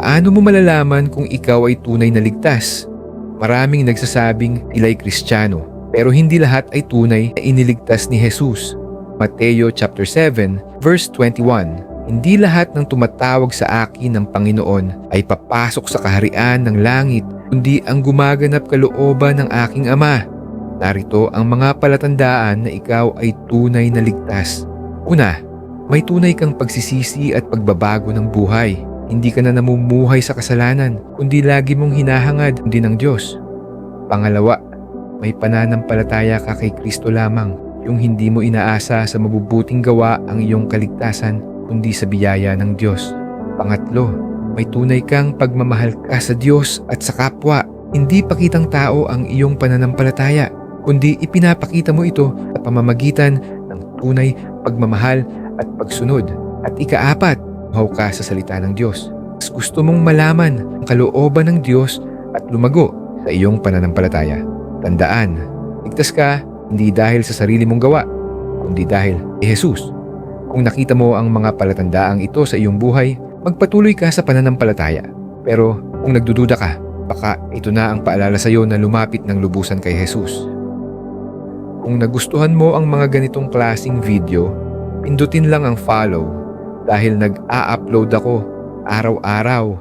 Paano mo malalaman kung ikaw ay tunay na ligtas? Maraming nagsasabing sila'y Kristiyano, pero hindi lahat ay tunay na iniligtas ni Jesus. Mateo chapter 7 verse 21. Hindi lahat ng tumatawag sa akin ng Panginoon ay papasok sa kaharian ng langit, kundi ang gumaganap kalooban ng aking Ama. Narito ang mga palatandaan na ikaw ay tunay na ligtas. Una, may tunay kang pagsisisi at pagbabago ng buhay. Hindi ka na namumuhay sa kasalanan, kundi lagi mong hinahangad din ng Diyos. Pangalawa, may pananampalataya ka kay Kristo lamang, yung hindi mo inaasa sa mabubuting gawa ang iyong kaligtasan, kundi sa biyaya ng Diyos. Pangatlo, may tunay kang pagmamahal ka sa Diyos at sa kapwa. Hindi pakitang tao ang iyong pananampalataya, kundi ipinapakita mo ito sa pamamagitan ng tunay pagmamahal at pagsunod. At ikaapat, uhaw ka sa salita ng Diyos. Mas gusto mong malaman ang kalooban ng Diyos at lumago sa iyong pananampalataya. Tandaan, ligtas ka hindi dahil sa sarili mong gawa, kundi dahil kay Jesus. Kung nakita mo ang mga palatandaang ito sa iyong buhay, magpatuloy ka sa pananampalataya. Pero kung nagdududa ka, baka ito na ang paalala sa iyo na lumapit ng lubusan kay Jesus. Kung nagustuhan mo ang mga ganitong klaseng video, pindutin lang ang follow dahil nag-a-upload ako araw-araw